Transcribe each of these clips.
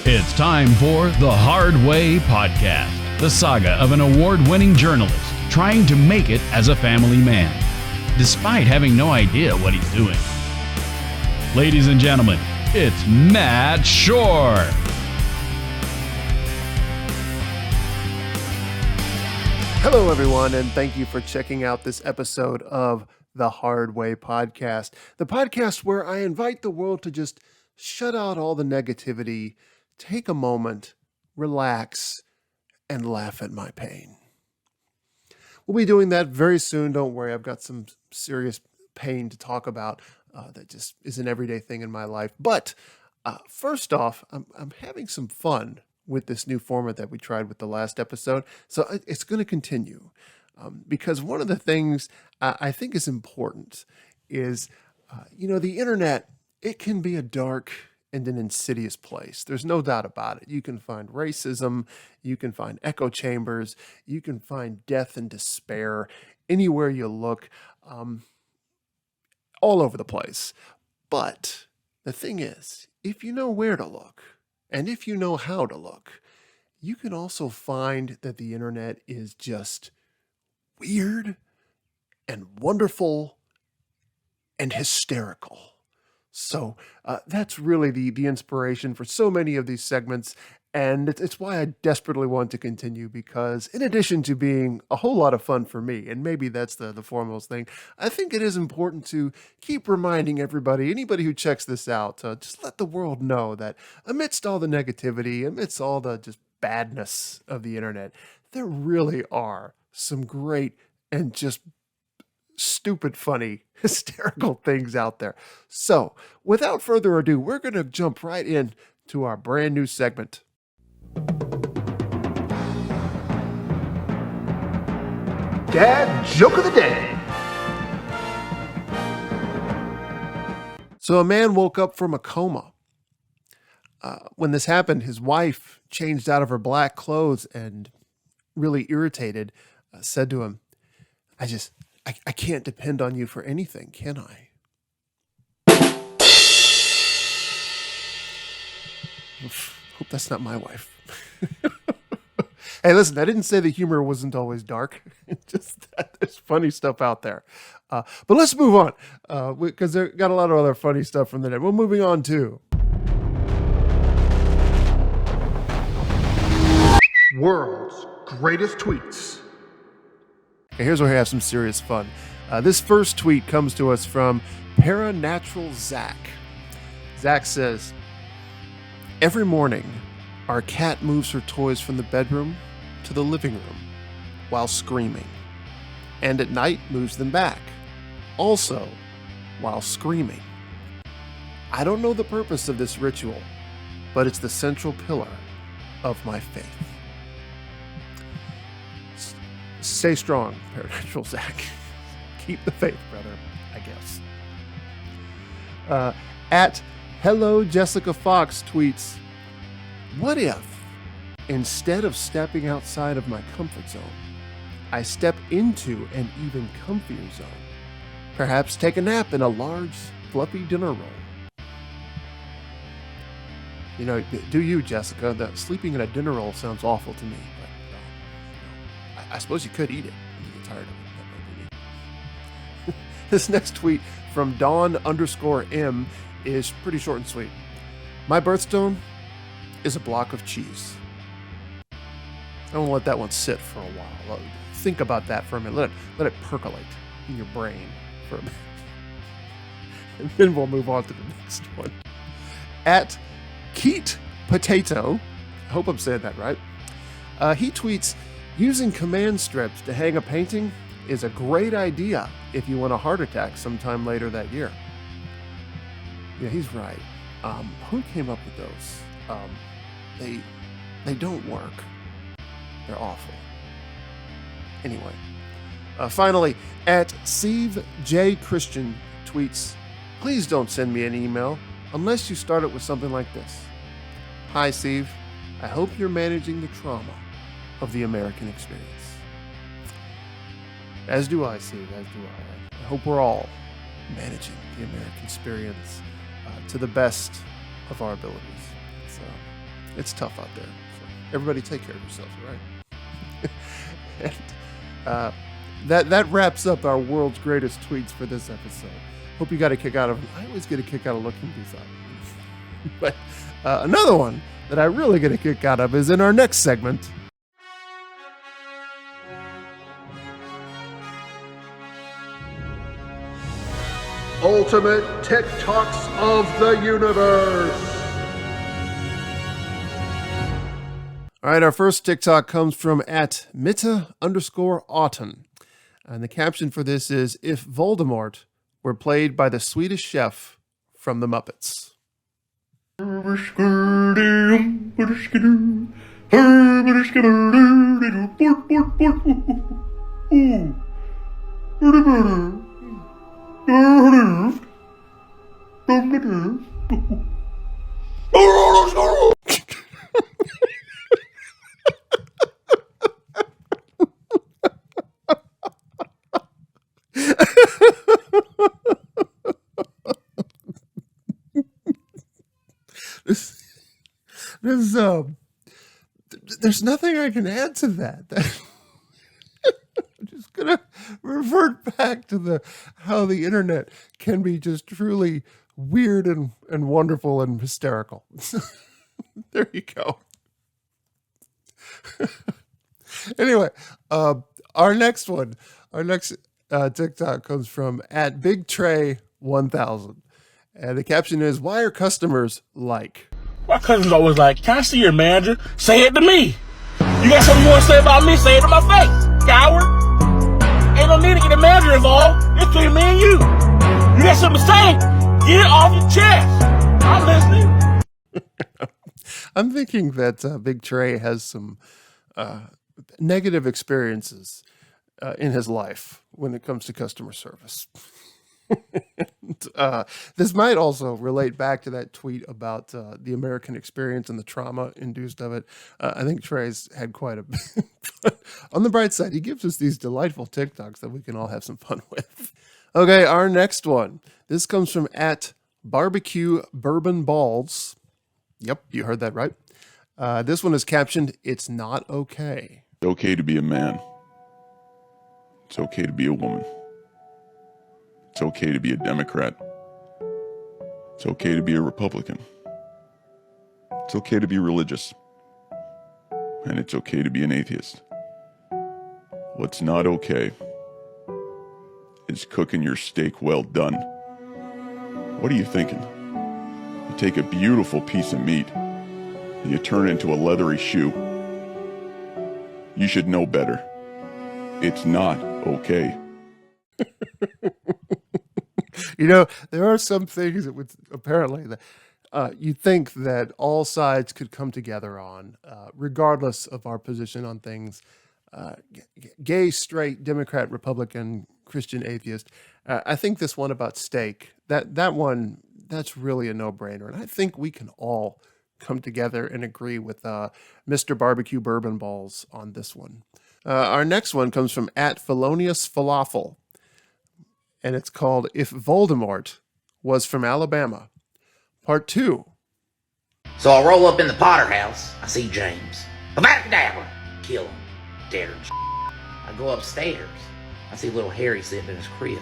It's time for The Hard Way Podcast, the saga of an award-winning journalist trying to make it as a family man, despite having no idea what he's doing. Ladies and gentlemen, it's Matt Schorr. Hello, everyone, and thank you for checking out this episode of The Hard Way Podcast, the podcast where I invite the world to just shut out all the negativity, take a moment, relax, and laugh at my pain. We'll be doing that very soon. Don't worry, I've got some serious pain to talk about that just is an everyday thing in my life. But first off, I'm having some fun with this new format that we tried with the last episode. So it's going to continue because one of the things I think is important is, the internet, it can be a dark and an insidious place. There's no doubt about it. You can find racism, you can find echo chambers, you can find death and despair anywhere you look, all over the place. But the thing is, if you know where to look, and if you know how to look, you can also find that the internet is just weird and wonderful and hysterical. So that's really the inspiration for so many of these segments, and it's why I desperately want to continue, because in addition to being a whole lot of fun for me, and maybe that's the foremost thing, I think it is important to keep reminding everybody, anybody who checks this out, just let the world know that amidst all the negativity, amidst all the just badness of the internet, there really are some great and just stupid, funny, hysterical things out there. So, without further ado, we're going to jump right in to our brand new segment. Dad Joke of the Day. So a man woke up from a coma. When this happened, his wife changed out of her black clothes and, really irritated, said to him, I can't depend on you for anything, can I? Hope that's not my wife. Hey, listen, I didn't say the humor wasn't always dark. Just that there's funny stuff out there. But let's move on, because there got a lot of other funny stuff from the net. We're moving on to World's Greatest Tweets. Okay, here's where we have some serious fun. This first tweet comes to us from Paranatural Zach. Zach says, every morning, our cat moves her toys from the bedroom to the living room while screaming, and at night moves them back, also while screaming. I don't know the purpose of this ritual, but it's the central pillar of my faith. Stay strong, Paranatural Zach. Keep the faith, brother, I guess. At Hello Jessica Fox tweets, what if, instead of stepping outside of my comfort zone, I step into an even comfier zone? Perhaps take a nap in a large, fluffy dinner roll. Do you, Jessica? Sleeping in a dinner roll sounds awful to me. But I suppose you could eat it when you get tired of it. That might be me. This next tweet from Dawn_M is pretty short and sweet. My birthstone is a block of cheese. I want to let that one sit for a while. Think about that for a minute. Let it percolate in your brain for a minute. And then we'll move on to the next one. At Keat Potato, I hope I'm saying that right. He tweets, using command strips to hang a painting is a great idea if you want a heart attack sometime later that year. Yeah, he's right. Who came up with those? They don't work. They're awful. Anyway, finally, at Steve J. Christian tweets, please don't send me an email unless you start it with something like this. Hi, Steve. I hope you're managing the trauma of the American experience. As do I, Steve, as do I. I hope we're all managing the American experience to the best of our abilities. It's tough out there. So everybody take care of yourselves, all right? And that wraps up our world's greatest tweets for this episode. Hope you got a kick out of them. I always get a kick out of looking these up. But another one that I really get a kick out of is in our next segment. Ultimate TikToks of the universe. All right, our first TikTok comes from @Mitta_Autumn. And the caption for this is, if Voldemort were played by the Swedish chef from the Muppets. There's nothing I can add to that. I'm just gonna revert back to how the internet can be just truly weird and wonderful and hysterical. There you go. Anyway, our next TikTok comes from @BigTray1000, and the caption is, "Why are customers like?" My cousin's always like, can I see your manager? Say it to me. You got something you want to say about me? Say it to my face, coward. Ain't no need to get a manager involved. It's between me and you. You got something to say? Get it off your chest. I'm listening. I'm thinking that Big Trey has some negative experiences in his life when it comes to customer service. This might also relate back to that tweet about the American experience and the trauma induced of it. I think Trey's had quite a bit. But on the bright side, he gives us these delightful TikToks that we can all have some fun with. Okay, our next one. This comes from @BarbecueBourbonBalls. Yep, you heard that right. This one is captioned, "It's not okay." It's okay to be a man. It's okay to be a woman. It's okay to be a Democrat. It's okay to be a Republican. It's okay to be religious. And it's okay to be an atheist. What's not okay is cooking your steak well done. What are you thinking? You take a beautiful piece of meat and you turn it into a leathery shoe. You should know better. It's not okay. There are some things that would apparently that you think that all sides could come together on, regardless of our position on things. Gay, straight, Democrat, Republican, Christian, atheist. I think this one about steak, that one, that's really a no-brainer. And I think we can all come together and agree with Mr. Barbecue Bourbon Balls on this one. Our next one comes from @Felonious Falafel. And it's called, "If Voldemort Was from Alabama, Part 2. So I roll up in the Potter house. I see James. Avada-kedavra! Kill him. Dare him. I go upstairs. I see little Harry sitting in his crib.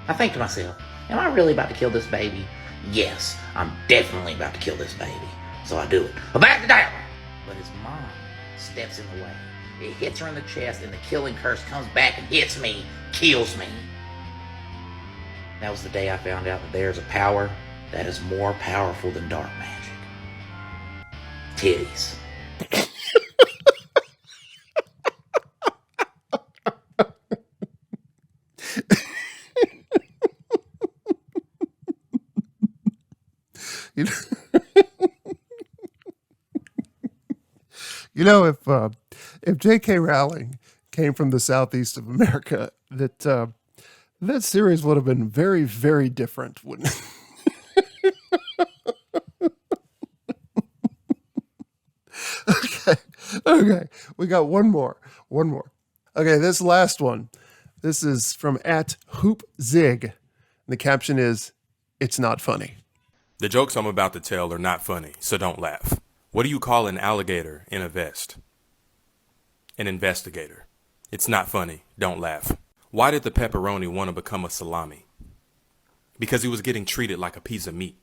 I think to myself, am I really about to kill this baby? Yes, I'm definitely about to kill this baby. So I do it. Avada-kedavra! But his mom steps in the way. It hits her in the chest, and the killing curse comes back and hits me, kills me. That was the day I found out that there's a power that is more powerful than dark magic. Titties. If J.K. Rowling came from the southeast of America, that series would have been very, very different, wouldn't it? Okay. We got one more. Okay, this last one. This is from @HoopZig. And the caption is, "It's not funny." The jokes I'm about to tell are not funny, so don't laugh. What do you call an alligator in a vest? An investigator. It's not funny. Don't laugh. Why did the pepperoni want to become a salami? Because he was getting treated like a piece of meat.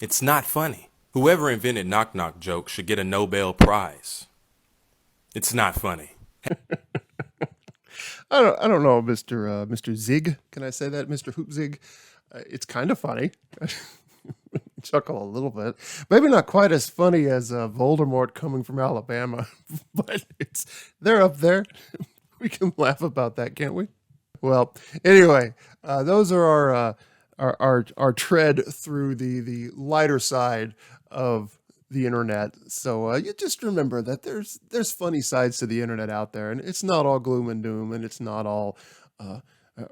It's not funny. Whoever invented knock-knock jokes should get a Nobel Prize. It's not funny. I don't know, Mr. Zig. Can I say that, Mr. Hoop Zig? It's kind of funny. Chuckle a little bit. Maybe not quite as funny as Voldemort coming from Alabama, but they're up there. We can laugh about that, can't we? Well, anyway, those are our tread through the lighter side of the internet. So you just remember that there's funny sides to the internet out there, and it's not all gloom and doom, and it's not all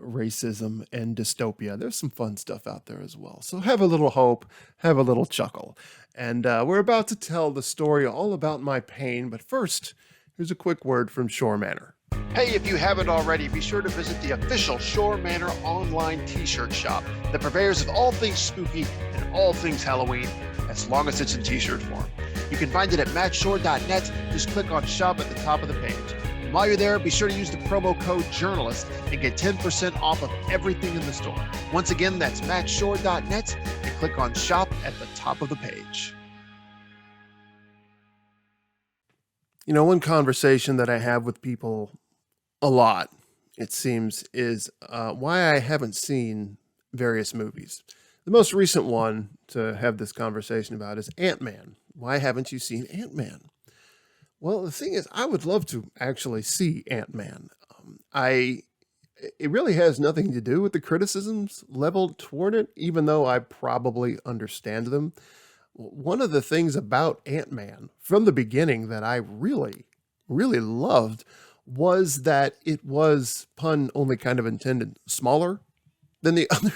racism and dystopia. There's some fun stuff out there as well. So have a little hope, have a little chuckle. And we're about to tell the story all about my pain, but first, here's a quick word from Schorr Manor. Hey, if you haven't already, be sure to visit the official Schorr Manor online t-shirt shop, the purveyors of all things spooky and all things Halloween, as long as it's in t-shirt form. You can find it at mattshore.net. Just click on shop at the top of the page. And while you're there, be sure to use the promo code journalist and get 10% off of everything in the store. Once again, that's mattshore.net and click on shop at the top of the page. You know, one conversation that I have with people a lot, it seems, is why I haven't seen various movies. The most recent one to have this conversation about is Ant-Man. Why haven't you seen Ant-Man? Well, the thing is, I would love to actually see Ant-Man. It really has nothing to do with the criticisms leveled toward it, even though I probably understand them. One of the things about Ant-Man from the beginning that I really, really loved was that it was, pun only kind of intended, smaller than the other.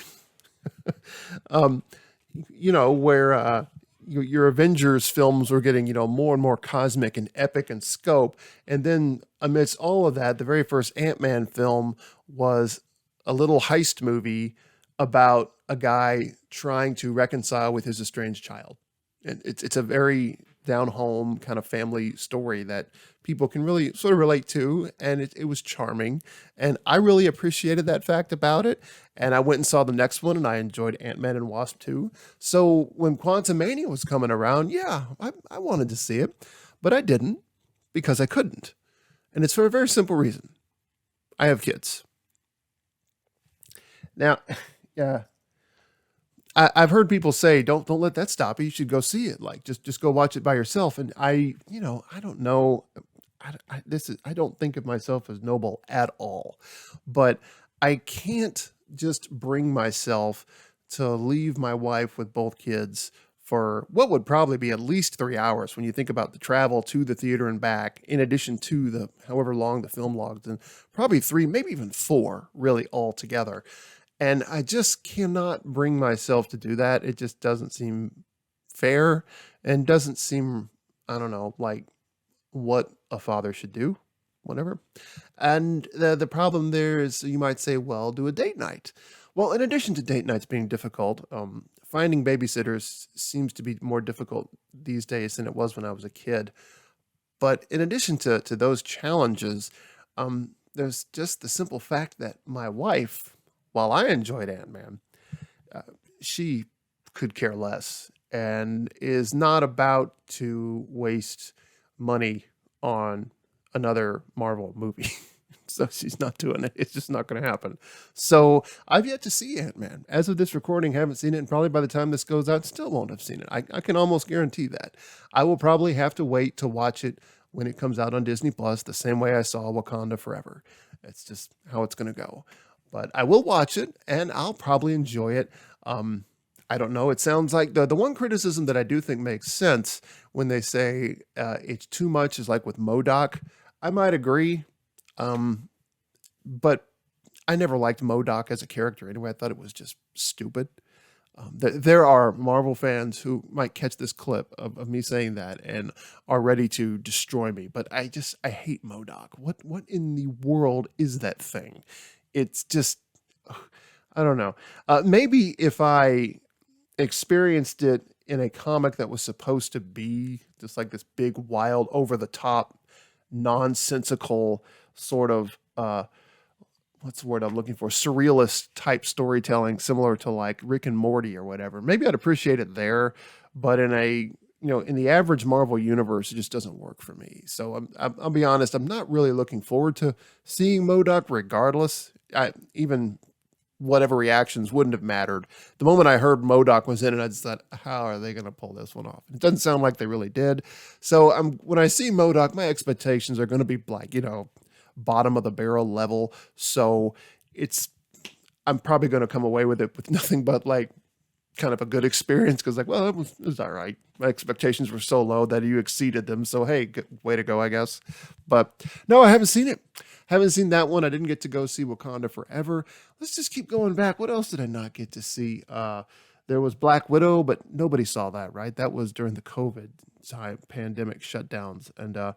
Where your Avengers films were getting, more and more cosmic and epic in scope. And then amidst all of that, the very first Ant-Man film was a little heist movie about a guy trying to reconcile with his estranged child. And it's a very down-home kind of family story that people can really sort of relate to, and it was charming. And I really appreciated that fact about it. And I went and saw the next one, and I enjoyed Ant-Man and Wasp 2. So when Quantumania was coming around, yeah, I wanted to see it, but I didn't because I couldn't. And it's for a very simple reason. I have kids. Now, yeah. I've heard people say, don't let that stop you. You should go see it. Like, just go watch it by yourself. And I don't know. I don't think of myself as noble at all, but I can't just bring myself to leave my wife with both kids for what would probably be at least 3 hours when you think about the travel to the theater and back, in addition to the however long the film logs, and probably 3, maybe even 4 really all together. And I just cannot bring myself to do that. It just doesn't seem fair and doesn't seem, I don't know, like what a father should do, whatever. And the problem there is, you might say, well, do a date night. Well, in addition to date nights being difficult, finding babysitters seems to be more difficult these days than it was when I was a kid. But in addition to those challenges, there's just the simple fact that my wife, while I enjoyed Ant-Man, she could care less and is not about to waste money on another Marvel movie. So she's not doing it. It's just not going to happen. So I've yet to see Ant-Man. As of this recording, haven't seen it, and probably by the time this goes out, still won't have seen it. I can almost guarantee that. I will probably have to wait to watch it when it comes out on Disney Plus, the same way I saw Wakanda Forever. That's just how it's going to go. But I will watch it, and I'll probably enjoy it. I don't know. It sounds like the one criticism that I do think makes sense when they say it's too much is like with MODOK. I might agree, but I never liked MODOK as a character anyway. I thought it was just stupid. There are Marvel fans who might catch this clip of me saying that and are ready to destroy me. But I hate MODOK. What in the world is that thing? It's just, I don't know. Maybe if I experienced it in a comic that was supposed to be just like this big, wild, over-the-top, nonsensical sort of, what's the word I'm looking for? Surrealist type storytelling, similar to like Rick and Morty or whatever. Maybe I'd appreciate it there, but in the average Marvel universe, it just doesn't work for me. So I'll be honest, I'm not really looking forward to seeing MODOK regardless. Even whatever reactions wouldn't have mattered. The moment I heard MODOK was in it, I just thought, how are they going to pull this one off? It doesn't sound like they really did. So when I see MODOK, my expectations are going to be like, bottom of the barrel level. So I'm probably going to come away with it with nothing but like kind of a good experience, because like, well, it was all right. My expectations were so low that you exceeded them. So, hey, good way to go, I guess. But no, I haven't seen it. Haven't seen that one. I didn't get to go see Wakanda Forever. Let's just keep going back. What else did I not get to see? There was Black Widow, but nobody saw that, right? That was during the COVID time, pandemic shutdowns. And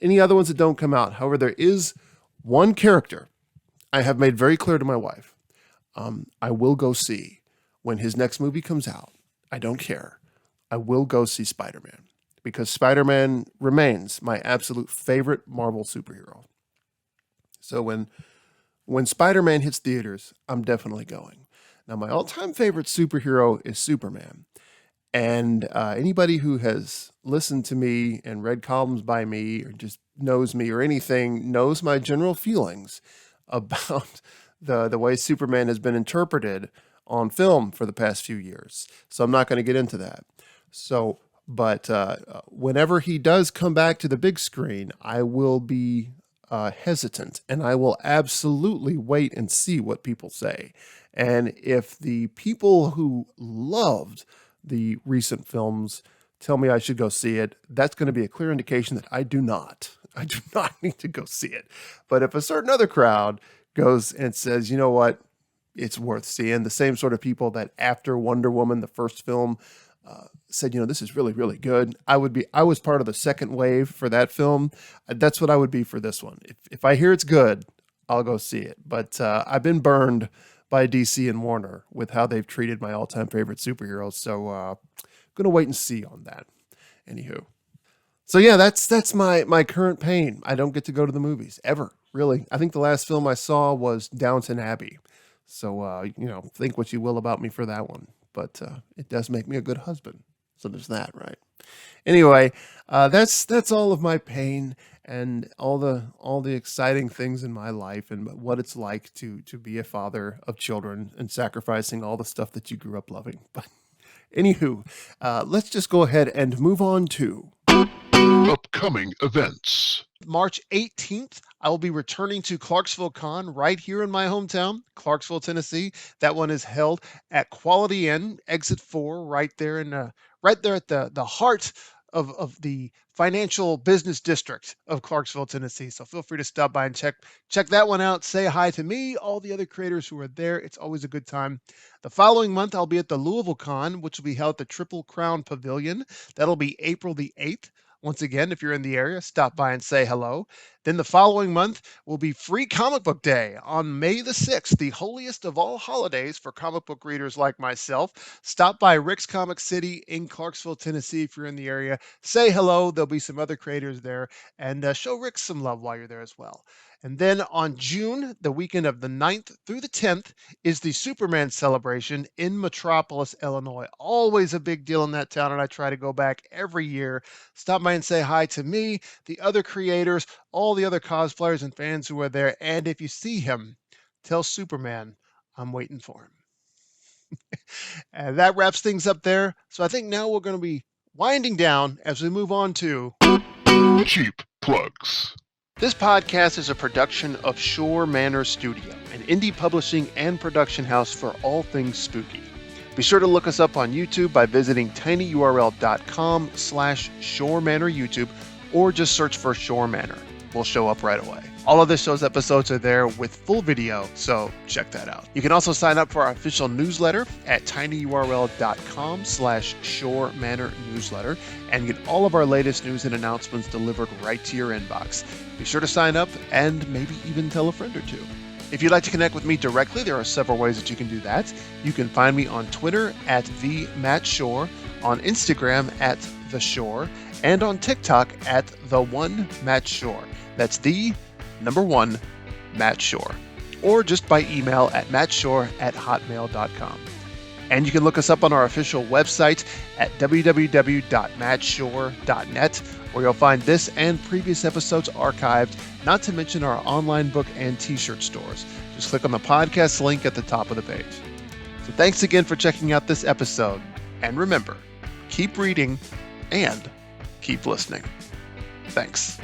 any other ones that don't come out. However, there is one character I have made very clear to my wife. I will go see when his next movie comes out. I don't care. I will go see Spider-Man, because Spider-Man remains my absolute favorite Marvel superhero. So when Spider-Man hits theaters, I'm definitely going. Now, my all-time favorite superhero is Superman. And anybody who has listened to me and read columns by me or just knows me or anything knows my general feelings about the way Superman has been interpreted on film for the past few years. So I'm not going to get into that. But whenever he does come back to the big screen, I will be hesitant, and I will absolutely wait and see what people say. And if the people who loved the recent films tell me I should go see it, that's going to be a clear indication that I do not need to go see it. But if a certain other crowd goes and says, you know what, it's worth seeing, the same sort of people that after Wonder Woman, the first film, said, this is really, really good. I was part of the second wave for that film. That's what I would be for this one. If I hear it's good, I'll go see it. But I've been burned by DC and Warner with how they've treated my all-time favorite superheroes. So I'm going to wait and see on that. Anywho. So yeah, that's my current pain. I don't get to go to the movies ever, really. I think the last film I saw was Downton Abbey. So, think what you will about me for that one. But it does make me a good husband. So there's that, right? Anyway, that's all of my pain and all the exciting things in my life and what it's like to be a father of children and sacrificing all the stuff that you grew up loving. But anywho, let's just go ahead and move on to upcoming events. March 18th, I will be returning to Clarksville Con right here in my hometown, Clarksville, Tennessee. That one is held at Quality Inn, Exit 4, right there at the heart of the financial business district of Clarksville, Tennessee. So feel free to stop by and check that one out. Say hi to me, all the other creators who are there. It's always a good time. The following month, I'll be at the Louisville Con, which will be held at the Triple Crown Pavilion. That'll be April the 8th. Once again, if you're in the area, stop by and say hello. Then the following month will be Free Comic Book Day on May the 6th, the holiest of all holidays for comic book readers like myself. Stop by Rick's Comic City in Clarksville, Tennessee if you're in the area. Say hello. There'll be some other creators there, and show Rick some love while you're there as well. And then on June, the weekend of the 9th through the 10th, is the Superman celebration in Metropolis, Illinois. Always a big deal in that town, and I try to go back every year. Stop by and say hi to me, the other creators, all the other cosplayers and fans who are there. And if you see him, tell Superman I'm waiting for him. And that wraps things up there. So I think now we're going to be winding down as we move on to cheap plugs. This podcast is a production of Schorr Manor Studio, an indie publishing and production house for all things spooky. Be sure to look us up on YouTube by visiting tinyurl.com/Schorr Manor YouTube, or just search for Schorr Manor. We'll show up right away. All of this show's episodes are there with full video, so check that out. You can also sign up for our official newsletter at tinyurl.com/Schorr Manor newsletter and get all of our latest news and announcements delivered right to your inbox. Be sure to sign up and maybe even tell a friend or two. If you'd like to connect with me directly, there are several ways that you can do that. You can find me on Twitter at @TheMattSchorr, on Instagram at The Schorr, and on TikTok at The One Matt Schorr. That's the number 1 Matt Schorr. Or just by email at mattschorr@hotmail.com. And you can look us up on our official website at www.mattschorr.net, where you'll find this and previous episodes archived, not to mention our online book and t-shirt stores. Just click on the podcast link at the top of the page. So thanks again for checking out this episode. And remember, keep reading and keep listening. Thanks.